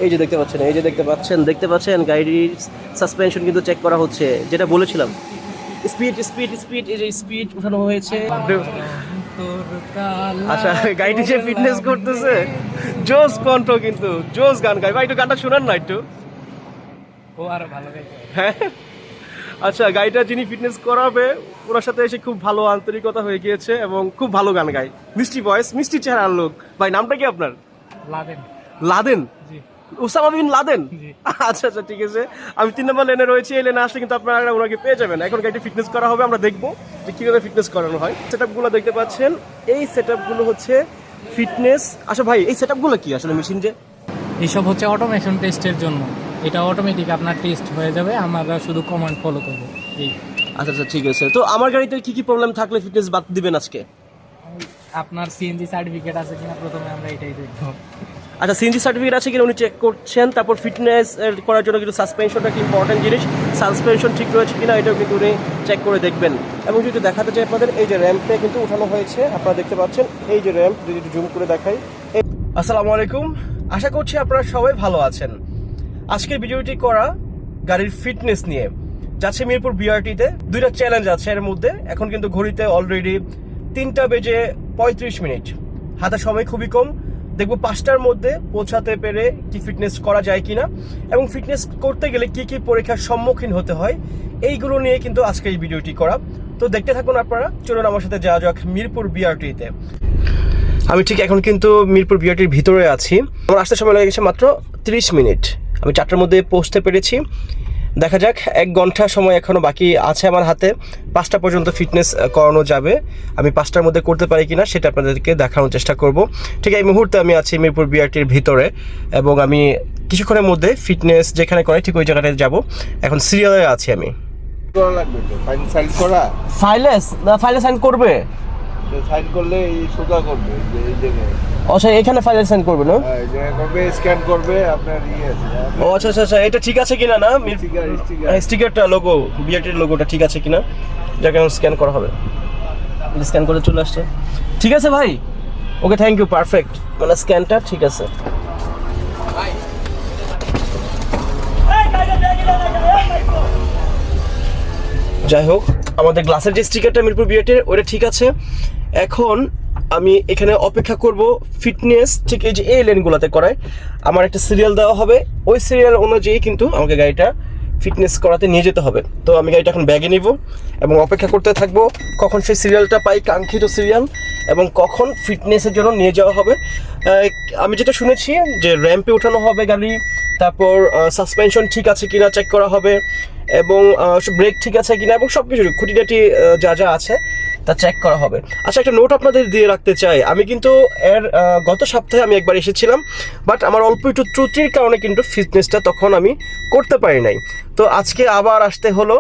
এই যে দেখতে পাচ্ছেন গাড়ির সাসপেনশন কিন্তু চেক করা হচ্ছে, যেটা বলেছিলাম। স্পিড এই যে স্পিড উঠানো হয়েছে। আচ্ছা, গাড়িটি যে ফিটনেস করতেছে, জোস কণ্ঠ কিন্তু জোস গান গায় ভাই। একটু গানটা শোনান না একটু। ও আরো ভালো গায়। হ্যাঁ, আচ্ছা, গাড়িটা যিনি ফিটনেস করাবে ওনার সাথে এসে খুব ভালো আন্তরিকতা হয়ে গিয়েছে এবং খুব ভালো গান গায়। মিষ্টি ভয়েস, মিষ্টি চেহারার লোক। ভাই নামটা কি আপনার? লাদেন। জি। ওসামা বিন লাদেন। জি। আচ্ছা, ঠিক আছে। আমি 3 নম্বর লেনে রয়েছি। এই লেনে আসলে কিন্তু আপনারা ওনাকে পেয়ে যাবেন। এখন গাড়িটি ফিটনেস করা হবে, আমরা দেখবো যে কিভাবে ফিটনেস করানো হয়। সেটআপগুলো দেখতে পাচ্ছেন, এই সেটআপগুলো হচ্ছে ফিটনেস। আচ্ছা ভাই, এই সেটআপগুলো কি আসলে মেশিন যে? এইসব হচ্ছে অটোমেশন টেস্টের জন্য। এটা অটোমেটিক আপনার টেস্ট হয়ে যাবে, আমরা শুধু কমান্ড ফলো করবো। এই আচ্ছা, ঠিক আছে। তো আমার গাড়িতে কি প্রবলেম থাকলে ফিটনেস বাদ দিবেন আজকে? আপনার সিএনজি সার্টিফিকেট আছে কিনা প্রথমে আমরা এটাই দেখবো। আচ্ছা, সিএনজি সার্টিফিকেট আছে কিনা উনি চেক করছেন। তারপর ফিটনেস করার জন্য কিন্তু সাসপেনশনটা একটা ইম্পর্টেন্ট জিনিস। সাসপেনশন ঠিক রয়েছে কিনা এটাও কিন্তু উনি চেক করে দেখবেন। এবং যদি দেখাতে চাই আপনাদের, এই যে র্যাম্পে কিন্তু উঠানো হয়েছে, আপনারা দেখতে পাচ্ছেন। এই যে র্যাম্প, যদি একটু জুম করে দেখাই। আসসালামু আলাইকুম, আশা করছি আপনারা সবাই ভালো আছেন। আজকের ভিডিওটি করা গাড়ির ফিটনেস নিয়ে। যাচ্ছে মিরপুর বিআরটিতে। দুইটা চ্যালেঞ্জ আছে এর মধ্যে। এখন কিন্তু ঘড়িতে অলরেডি 3:35। হাতে সময় খুবই কম। দেখবো 5টার মধ্যে পৌঁছাতে পেরে কি ফিটনেস করা যায় কিনা, এবং ফিটনেস করতে গেলে কি কি পরীক্ষার সম্মুখীন হতে হয়, এইগুলো নিয়ে কিন্তু আজকে এই ভিডিওটি করা। তো দেখতে থাকুন আপনারা। চলুন আমার সাথে যাওয়া যাক মিরপুর বিআরটিতে। আমি ঠিক এখন কিন্তু মিরপুর বিআরটির ভিতরে আছি। আমার আসতে সময় লেগে গেছে মাত্র 30 মিনিট। আমি 4টার মধ্যে পৌঁছতে পেরেছি। দেখা যাক, 1 ঘন্টা সময় এখনও বাকি আছে আমার হাতে। 5টা পর্যন্ত ফিটনেস করানো যাবে। আমি 5টার মধ্যে করতে পারি কিনা সেটা আপনাদেরকে দেখানোর চেষ্টা করব। ঠিক এই মুহূর্তে আমি আছি মিরপুর বিআরটির ভিতরে, এবং আমি কিছুক্ষণের মধ্যে ফিটনেস যেখানে করে ঠিক ওই জায়গাটায় যাব। এখন সিরিয়ালে আছি আমি। ফাইলে সাইন করবে। সাইন করলে এই সোজা করবে, যে এই জায়গায়। আচ্ছা, এখানে ফাইলে সাইন করবে না? হ্যাঁ, এই জায়গায় করবে, স্ক্যান করবে আপনার আছে। ও আচ্ছা, এটা ঠিক আছে কিনা না? স্টিকারটা, লোগো, বিআরটির লোগোটা ঠিক আছে কিনা, যাকে স্ক্যান করা হবে। স্ক্যান করে চলে আসছে। ঠিক আছে ভাই, ওকে, থ্যাংক ইউ, পারফেক্ট। মানে স্ক্যানটা ঠিক আছে। যাই হোক, আমাদের গ্লাসের যে স্টিকারটা মিরপুর বিআরটির, ওটা ঠিক আছে। এখন আমি এখানে অপেক্ষা করব ফিটনেস। ঠিক এই যে এই লেনগুলোতে করায় আমার একটা সিরিয়াল দেওয়া হবে। ওই সিরিয়াল অনুযায়ী কিন্তু আমাকে গাড়িটা ফিটনেস করাতে নিয়ে যেতে হবে। তো আমি গাড়িটা এখন ব্যাগে নিব এবং অপেক্ষা করতে থাকবো কখন সেই সিরিয়ালটা পাই, কাঙ্ক্ষিত সিরিয়াল, এবং কখন ফিটনেসের জন্য নিয়ে যাওয়া হবে। আমি যেটা শুনেছি যে র্যাম্পে ওঠানো হবে গাড়ি, তারপর সাসপেনশন ঠিক আছে কিনা চেক করা হবে, এবং ব্রেক ঠিক আছে কিনা, এবং সব কিছু খুঁটিনাটি যা যা আছে তা চেক করা হবে। আচ্ছা, একটা নোট আপনাদের দিয়ে রাখতে চাই। আমি কিন্তু গত সপ্তাহে আমি একবার এসেছিলাম, বাট আমার অল্প একটু ত্রুটির কারণে কিন্তু ফিটনেসটা তখন আমি করতে পারি নাই। তো আজকে আবার আসতে হলো,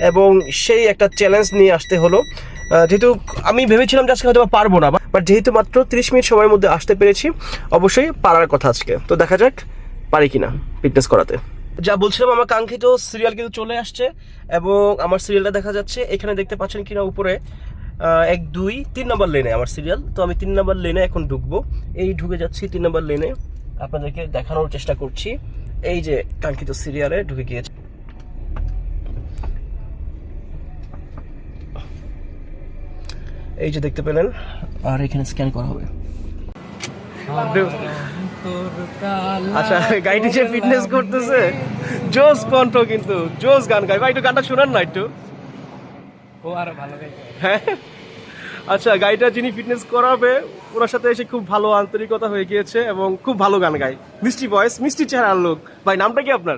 এবং সেই একটা চ্যালেঞ্জ নিয়ে আসতে হলো। যেহেতু আমি ভেবেছিলাম যে আজকে হয়তো পারবো না, বাট যেহেতু মাত্র 30 মিনিট সময়ের মধ্যে আসতে পেরেছি, অবশ্যই পারার কথা আজকে। তো দেখা যাক পারি কিনা ফিটনেস করাতে। যা বলছিলাম, আমার কাঙ্ক্ষিত সিরিয়াল কিন্তু চলে আসছে, এবং আমার সিরিয়ালটা দেখা যাচ্ছে এখানে। দেখতে পাচ্ছেন কিনা উপরে 1 2 3 নম্বর লেনে আমার সিরিয়াল। তো আমি 3 নম্বর লেনে এখন ঢুকবো। এই ঢুকে যাচ্ছি 3 নম্বর লেনে, আপনাদেরকে দেখানোর চেষ্টা করছি। এই যে কাঙ্ক্ষিত সিরিয়ালে ঢুকে গিয়েছে। এই যে দেখতে পেলেন, আর এখানে স্ক্যান করা হবে। আচ্ছা, গাড়িটি যে ফিটনেস করতেছে, জোস কণ্ঠ কিন্তু জোস গান গায় ভাই। একটু গানটা শোনান না একটু। ও আরো ভালো গায়। হ্যাঁ, আচ্ছা, গাড়িটা যিনি ফিটনেস করাবে ওনার সাথে এসে খুব ভালো আন্তরিকতা হয়ে গিয়েছে এবং খুব ভালো গান গায়। মিষ্টি ভয়েস, মিষ্টি চেহারার লোক। ভাই নামটা কি আপনার?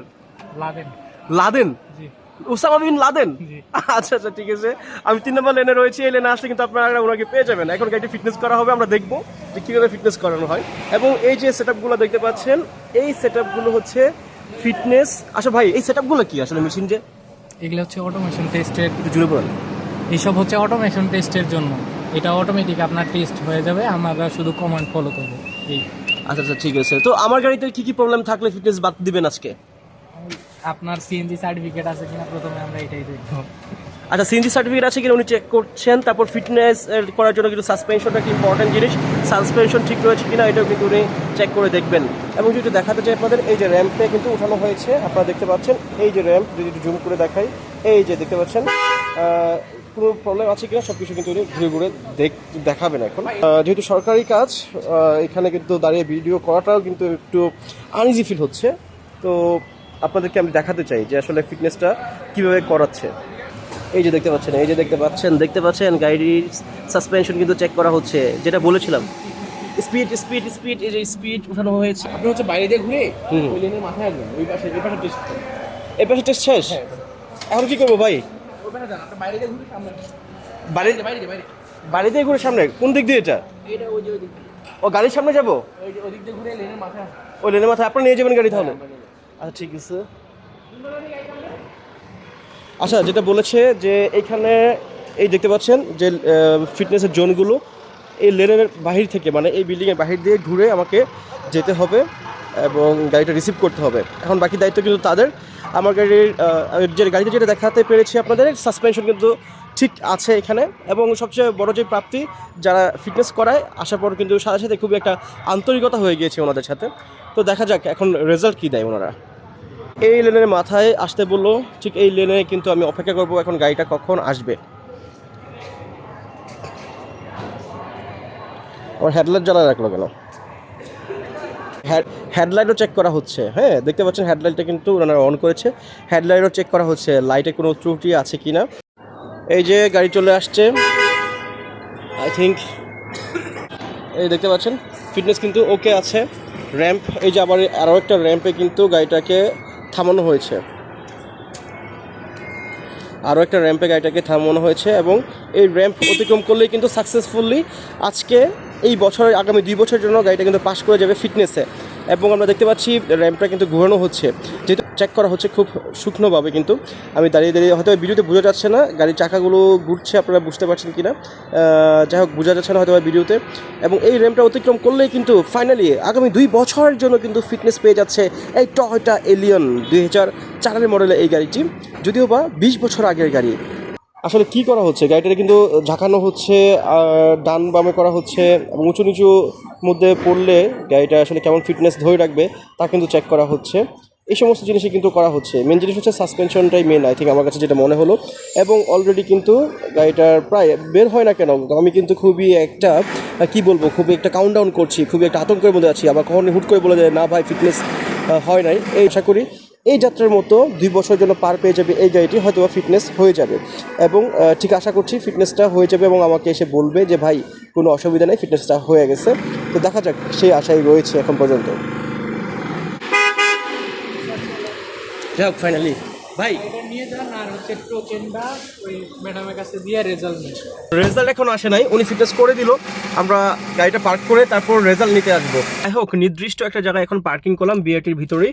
লাদেন। জি। ওসামা বিন লাদেন। জি। আচ্ছা, ঠিক আছে। আমি 3 নম্বর লেনে রয়েছি। এই লেনে আসলে কিন্তু আপনারা ওনাকে পেয়ে যাবেন। এখন গাড়িটি ফিটনেস করা হবে, আমরা দেখবো যে কিভাবে ফিটনেস করানো হয়। এবং এই যে সেটআপগুলো দেখতে পাচ্ছেন, এই সেটআপগুলো হচ্ছে ফিটনেস। আচ্ছা ভাই, এই সেটআপগুলো কি আসলে মেশিন যে? এগুলো হচ্ছে অটোমেশন টেস্টের। একটু জুড়ে বলেন। এইসব হচ্ছে অটোমেশন টেস্টের জন্য। এটা অটোমেটিক আপনার টেস্ট হয়ে যাবে, আমরা শুধু কমান্ড ফলো করবো। এই আচ্ছা, ঠিক আছে। তো আমার গাড়িতে কি প্রবলেম থাকলে ফিটনেস বাদ দিবেন আজকে? আপনার সিএনজি সার্টিফিকেট আছে কিনা প্রথমে আমরা এটাই দেখবো। আচ্ছা সিএনজি সার্টিফিকেট আছে কিনা উনি চেক করছেন, তারপর ফিটনেস করার জন্য কিন্তু সাসপেনশনটা একটা ইম্পর্টেন্ট জিনিস, সাসপেনশন ঠিক রয়েছে কিনা এটাও কিন্তু উনি চেক করে দেখবেন। এবং যদি দেখাতে চাই আপনাদের এই যে র্যাম্পে কিন্তু উঠানো হয়েছে, আপনারা দেখতে পাচ্ছেন এই যে র্যাম্প, যদি একটু জুম করে দেখাই এই যে দেখতে পাচ্ছেন কোনো প্রবলেম আছে কিনা সব কিছু কিন্তু উনি ঘুরে ঘুরে দেখাবেন। এখন যেহেতু সরকারি কাজ এখানে কিন্তু দাঁড়িয়ে ভিডিও করাটাও কিন্তু একটু আনইজি ফিল হচ্ছে, তো আপনাদেরকে আমি দেখাতে চাই যে আসলে ফিটনেসটা কীভাবে করাচ্ছে। এই যে দেখতে পাচ্ছেন গাড়ির সাসপেনশন কিন্তু চেক করা হচ্ছে, যেটা বলেছিলাম স্পিড এই যে স্পিড উঠানো হয়েছে। আপনি হচ্ছে বাইরে দিয়ে ঘুরে ওই লেনের মাথায় আসবেন, ওই পাশে টেস্ট করেন। এই পাশে টেস্ট শেষ, এখন কি করবো ভাই? ওই পাশে যান, আপনি বাইরে দিয়ে ঘুরে সামনে বাড়ি দিয়ে ঘুরে সামনে কোন দিক দিয়ে এটা? এইটা ওই যে ওই দিক দিয়ে। ও গাড়ির সামনে যাবো, ওই যে ওদিক দিয়ে ঘুরে লেনের মাথায় ওই লেনের মাথায় আপনারা নিয়ে যাবেন গাড়ি তাহলে? আচ্ছা ঠিক আছে। আচ্ছা যেটা বলেছে যে এখানে এই দেখতে পাচ্ছেন যে ফিটনেসের জোনগুলো এই লেনের বাহির থেকে, মানে এই বিল্ডিংয়ের বাহির দিয়ে ঘুরে আমাকে যেতে হবে এবং গাড়িটা রিসিভ করতে হবে। এখন বাকি দায়িত্ব কিন্তু তাদের। আমার গাড়ির যে গাড়িতে যেটা দেখাতে পেরেছি আপনাদের, সাসপেনশন কিন্তু ঠিক আছে এখানে, এবং সবচেয়ে বড় যে প্রাপ্তি যারা ফিটনেস করায় আসার পর কিন্তু সাথে সাথে খুবই একটা আন্তরিকতা হয়ে গিয়েছে ওনাদের সাথে। তো দেখা যাক এখন রেজাল্ট কী দেয় ওনারা। এই লেনের মাথায় আসতে বললো, ঠিক এই লেনে কিন্তু আমি অপেক্ষা করবো এখন গাড়িটা কখন আসবে। ওর হেডলাইট জ্বালা রাখলো কেন? হেডলাইটও চেক করা হচ্ছে। হ্যাঁ দেখতে পাচ্ছেন হেডলাইটটা কিন্তু ওনারা অন করেছে, হেডলাইটও চেক করা হচ্ছে লাইটে কোনো ত্রুটি আছে কি না। এই যে গাড়ি চলে আসছে, আই থিঙ্ক এই দেখতে পাচ্ছেন ফিটনেস কিন্তু ওকে আছে। র্যাম্প এই যে আবার আরও একটা র্যাম্পে কিন্তু গাড়িটাকে থামানো হয়েছে, এবং এই র্যাম্প অতিক্রম করলেই কিন্তু সাকসেসফুলি আজকে এই বছরের আগামী 2 বছরের জন্য গাড়িটা কিন্তু পাস করে যাবে ফিটনেসে। এবং আমরা দেখতে পাচ্ছি র্যাম্পটা কিন্তু ঘোরানো হচ্ছে, যেহেতু চেক করা হচ্ছে খুব শুকনোভাবে। কিন্তু আমি দাঁড়িয়ে হয়তো ভিডিওতে বোঝা যাচ্ছে না গাড়ির চাকাগুলো ঘুরছে, আপনারা বুঝতে পারছেন কি না যাই হোক বোঝা যাচ্ছে না হয়তো ভিডিওতে। এবং এই র্যাম্পটা অতিক্রম করলেই কিন্তু ফাইনালি আগামী 2 বছরের জন্য কিন্তু ফিটনেস পেয়ে যাচ্ছে এই টয়োটা এলিয়ন 2004 মডেলের এই গাড়িটি, যদিও বা 20 বছর আগের গাড়ি। আসলে কি করা হচ্ছে, গাড়িটা কিন্তু ঝাঁকানো হচ্ছে, ডান বামে করা হচ্ছে, এবং উঁচু নিচু মধ্যে পড়লে গাড়িটা আসলে কেমন ফিটনেস ধরে রাখবে তা কিন্তু চেক করা হচ্ছে। এই সমস্ত জিনিসই কিন্তু করা হচ্ছে। মেন জিনিস হচ্ছে সাসপেনশনটাই মেন, আই থিঙ্ক আমার কাছে যেটা মনে হলো। এবং অলরেডি কিন্তু গাড়িটার প্রায় বের হয় না কেন, আমি কিন্তু খুবই একটা খুবই একটা কাউন্টডাউন করছি, খুবই একটা আতঙ্কের মধ্যে আছি। আবার কখনই হুট করে বলে যায় না ভাই ফিটনেস হয় নাই। এই আশা করি এই যাত্রার মতো 2 বছরের জন্য পার পেয়ে যাবে এই গাড়িটি, হয়তো ফিটনেস হয়ে যাবে। এবং ঠিক আশা করছি ফিটনেসটা হয়ে যাবে এবং আমাকে এসে বলবে যে ভাই কোনো অসুবিধা নেই, ফিটনেসটা হয়ে গেছে। তো দেখা যাক, সেই আশাই রয়েছে এখন পর্যন্ত। যাই হোক ফাইনালি ভাই এটা নিয়ে যান, আর হচ্ছে টোকেনটা ওই ম্যাডামের কাছে দিয়ে রেজাল্ট নেই। রেজাল্ট এখন আসে নাই, উনি ফিটনেস করে দিল, আমরা গাড়িটা পার্ক করে তারপর রেজাল্ট নিতে আসবো। যাই হোক নির্দিষ্ট একটা জায়গায় এখন পার্কিং করলাম বিআরটির ভিতরেই,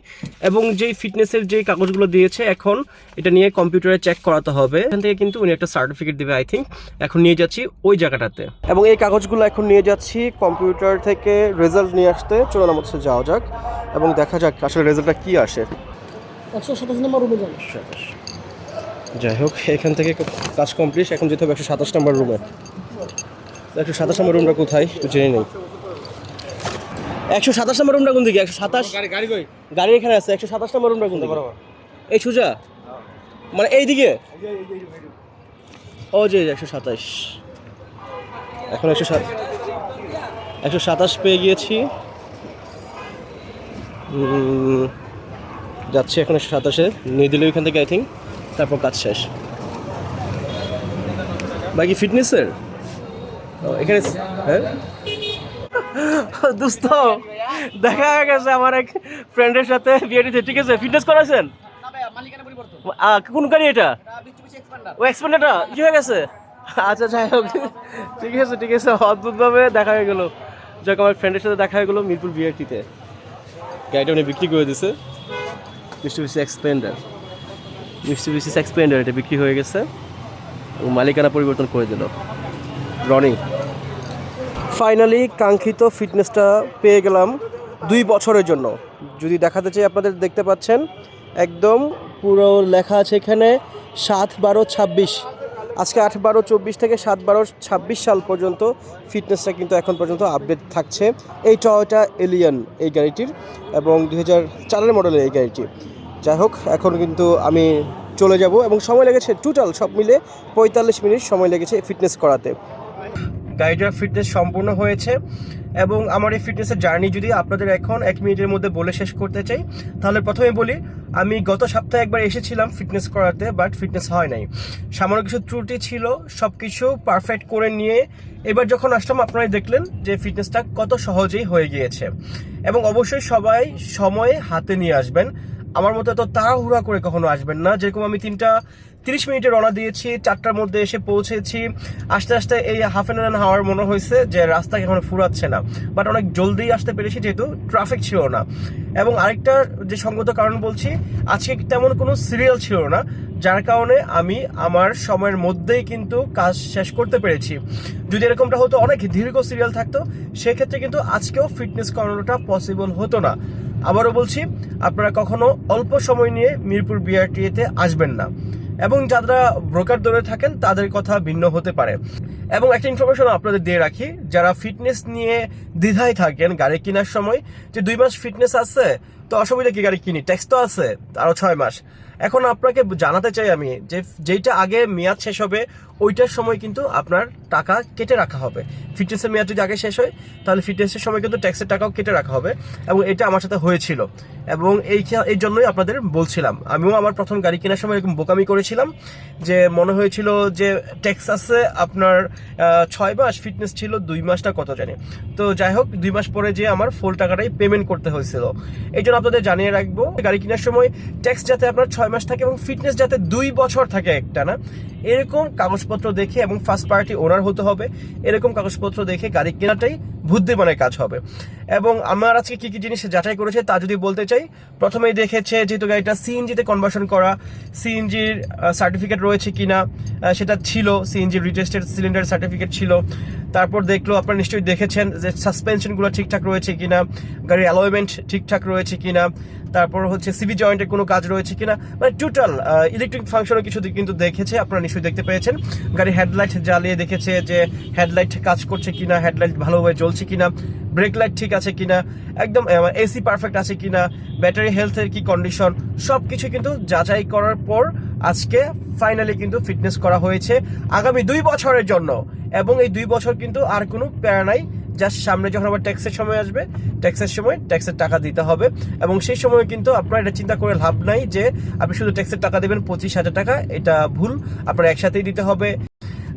এবং যেই ফিটনেসের যেই কাগজগুলো দিয়েছে এখন এটা নিয়ে কম্পিউটারে চেক করাতে হবে। এখান থেকে কিন্তু উনি একটা সার্টিফিকেট দেবে আই থিঙ্ক। এখন নিয়ে যাচ্ছি ওই জায়গাটাতে, এবং এই কাগজগুলো এখন নিয়ে যাচ্ছি কম্পিউটার থেকে রেজাল্ট নিয়ে আসতে। চলুন আমার সাথে যাওয়া যাক এবং দেখা যাক আসলে রেজাল্টটা কী আসে। 127 নম্বর রুমে যান। যাই হোক এখান থেকে কাজ কমপ্লিট, এখন যেতে হবে 127 নম্বর রুমে। 127 নম্বর রুমটা কোথায় একটু জেনে নেই। 127 নম্বর রুমটা কোন দিকে? 127 গাড়ি কই? গাড়ি এখানে আছে। 127 নম্বর রুমটা কোন দিকে? এই সোজা মানে এই দিকে? ও যে 127, এখন 127 পেয়ে গিয়েছি। যাচ্ছি এখন 127-এ নিয়ে দিলে ওইখান থেকে আই থিঙ্ক, তারপর কাজ শেষ। বাকি ফিটনেসের এখানে হ্যাঁ দোস্ত দেখা হয়ে গেছে আমার এক ফ্রেন্ডের সাথে বিয়েটিতে। ঠিক আছে ফিটনেস করাছেন? কোন গাড়ি এটা? ও এক্সপেন্ডারটা কি হয়ে গেছে? আচ্ছা যাই হোক ঠিক আছে অদ্ভুতভাবে দেখা হয়ে গেলো। যাক আমার ফ্রেন্ডের সাথে দেখা হয়ে গেলো মিরপুর বিয়েটিতে। গাড়িটা উনি বিক্রি করে দিছে, মিস্টুবিশি এক্সপেন্ডার এটা বিক্রি হয়ে গেছে এবং মালিকানা পরিবর্তন করে দিল রনি। ফাইনালি কাঙ্ক্ষিত ফিটনেসটা পেয়ে গেলাম 2 বছরের জন্য। যদি দেখাতে চাই আপনাদের দেখতে পাচ্ছেন একদম পুরো লেখা আছে এখানে 7, 12, 26 আজকে 8/12/24 থেকে 7/12/26 সাল পর্যন্ত ফিটনেসটা কিন্তু এখন পর্যন্ত আপডেট থাকছে এই টয়োটা এলিয়ন এই গাড়িটির, এবং 2004 মডেলের এই গাড়িটি। যাই হোক, এখন কিন্তু আমি চলে যাব এবং সময় লেগেছে টোটাল সব মিলে 45 মিনিট সময় লেগেছে ফিটনেস করাতে। গাড়িটার ফিটনেস সম্পূর্ণ হয়েছে এবং আমার এই ফিটনেসের জার্নি যদি আপনাদের এখন 1 মিনিটের মধ্যে বলে শেষ করতে চাই, তাহলে প্রথমে বলি আমি গত সপ্তাহে একবার এসেছিলাম ফিটনেস করাতে, বাট ফিটনেস হয় নাই, সামান্য কিছু ত্রুটি ছিল, সব কিছু পারফেক্ট করে নিয়ে এবার যখন আসলাম আপনারাই দেখলেন যে ফিটনেসটা কত সহজেই হয়ে গিয়েছে। এবং অবশ্যই সবাই সময়ে হাতে নিয়ে আসবেন, আমার মতো এত তাড়াহুড়া করে কখনো আসবেন না। যেরকম আমি 3:30 মিনিটে রওনা দিয়েছি, 4টার মধ্যে এসে পৌঁছেছি, আস্তে আস্তে এই হাফ অ্যান আওয়ার মনে হয়েছে যে রাস্তা এখনো ফুরাচ্ছে না, বাট অনেক জলদি আসতে পেরেছি যেহেতু ট্রাফিক ছিল না। এবং আরেকটা যে সঙ্গত কারণ বলছি, আজকে তেমন কোনো সিরিয়াল ছিল না, যার কারণে আমি আমার সময়ের মধ্যেই কিন্তু কাজ শেষ করতে পেরেছি। যদি এরকমটা হতো অনেক দীর্ঘ সিরিয়াল থাকতো, সেক্ষেত্রে কিন্তু আজকেও ফিটনেস করানোটা পসিবল হতো না। আবারও বলছি, আপনারা কখনো অল্প সময় নিয়ে মিরপুর বিআরটিএতে আসবেন না, এবং যারা ব্রোকার দৌড়ে থাকেন তাদের কথা ভিন্ন হতে পারে। এবং একটা ইনফরমেশন আপনাদের দিয়ে রাখি, যারা ফিটনেস নিয়ে দ্বিধায় থাকেন গাড়ি কেনার সময়, যে 2 মাস ফিটনেস আছে তো অসুবিধা কি, গাড়ি কিনি, ট্যাক্স তো আছে আরও 6 মাস। এখন আপনাকে জানাতে চাই আমি যে যেইটা আগে মেয়াদ শেষ হবে ওইটার সময় কিন্তু আপনার টাকা কেটে রাখা হবে। ফিটনেসের মেয়াদ যদি আগে শেষ হয় তাহলে ফিটনেসের সময় কিন্তু ট্যাক্সের টাকাও কেটে রাখা হবে, এবং এটা আমার সাথে হয়েছিল। এবং এই জন্যই আপনাদের বলছিলাম, আমিও আমার প্রথম গাড়ি কেনার সময় এরকম বোকামি করেছিলাম, যে মনে হয়েছিল যে ট্যাক্স আছে আপনার 6 মাস, ফিটনেস ছিল 2 মাসটা কত জানি। তো যাই হোক, 2 মাস পরে যে আমার ফুল টাকাটাই পেমেন্ট করতে হয়েছিল। এই জন্য আপনাদের জানিয়ে রাখবো, গাড়ি কেনার সময় ট্যাক্স যাতে আপনার 6 মাস থাকে এবং ফিটনেস যাতে 2 বছর থাকে একটা না, এরকম কাগজপত্র দেখে, এবং ফার্স্ট পার্টি ওনার হতে হবে, এরকম কাগজপত্র দেখে গাড়ি কেনাটাই বুদ্ধিমানের কাজ হবে। এবং আমার আজকে কি কি জিনিস যাচাই করেছে তা যদি বলতে চাই, প্রথমেই দেখেছে যেহেতু গাড়িটা সিএনজিতে কনভার্সন করা, সিএনজির সার্টিফিকেট রয়েছে কিনা, সেটা ছিল, সিএনজির রিটেস্টেড সিলিন্ডার সার্টিফিকেট ছিল। তারপর দেখলো, আপনারা নিশ্চয়ই দেখেছেন যে সাসপেনশনগুলো ঠিকঠাক রয়েছে কিনা, গাড়ির অ্যালয়মেন্ট ঠিকঠাক রয়েছে কিনা, তারপর হচ্ছে সিভি জয়েন্টের কোনো কাজ রয়েছে কিনা, মানে টোটাল ইলেকট্রিক ফাংশনও কিছু কিন্তু দেখেছে, আপনারা নিশ্চয়ই দেখতে পেয়েছেন। গাড়ি হেডলাইট জ্বালিয়ে দেখেছে যে হেডলাইট কাজ করছে কিনা, হেডলাইট ভালোভাবে জ্বলছে কিনা, ব্রেক লাইট ঠিক আছে কিনা, একদম এসি পারফেক্ট আছে কিনা, ব্যাটারি হেলথের কি কন্ডিশন, সব কিছু কিন্তু যাচাই করার পর আজকে ফাইনালি কিন্তু ফিটনেস করা হয়েছে আগামী 2 বছরের জন্য। এবং এই 2 বছর কিন্তু আর কোনো প্যারা নাই, জাস্ট সামনে যখন আবার ট্যাক্সের সময় আসবে, ট্যাক্সের সময় ট্যাক্সের টাকা দিতে হবে। এবং সেই সময় কিন্তু আপনার এটা চিন্তা করে লাভ নাই যে আপনি শুধু ট্যাক্সের টাকা দেবেন 25,000 টাকা, এটা ভুল, আপনার একসাথেই দিতে হবে।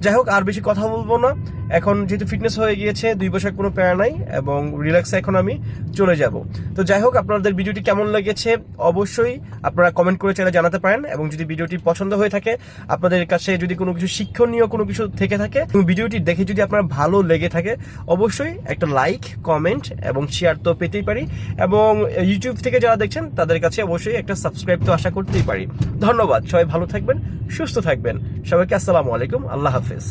যাই হোক, আর বেশি কথা বলবো না, এখন যেহেতু ফিটনেস হয়ে গিয়েছে 2 বছর কোনো প্যারা নাই, এবং রিল্যাক্সে এখন আমি চলে যাব। তো যাই হোক, আপনাদের ভিডিওটি কেমন লেগেছে অবশ্যই আপনারা কমেন্ট করে চাইলে জানাতে পারেন, এবং যদি ভিডিওটি পছন্দ হয়ে থাকে, আপনাদের কাছে যদি কোনো কিছু শিক্ষণীয় কোনো কিছু থেকে থাকে, এবং ভিডিওটি দেখে যদি আপনার ভালো লেগে থাকে, অবশ্যই একটা লাইক, কমেন্ট এবং শেয়ার তো পেতেই পারি, এবং ইউটিউব থেকে যারা দেখছেন তাদের কাছে অবশ্যই একটা সাবস্ক্রাইব তো আশা করতেই পারি। ধন্যবাদ, সবাই ভালো থাকবেন, সুস্থ থাকবেন, সবাইকে আসসালামু আলাইকুম, আল্লাহ হাফেজ।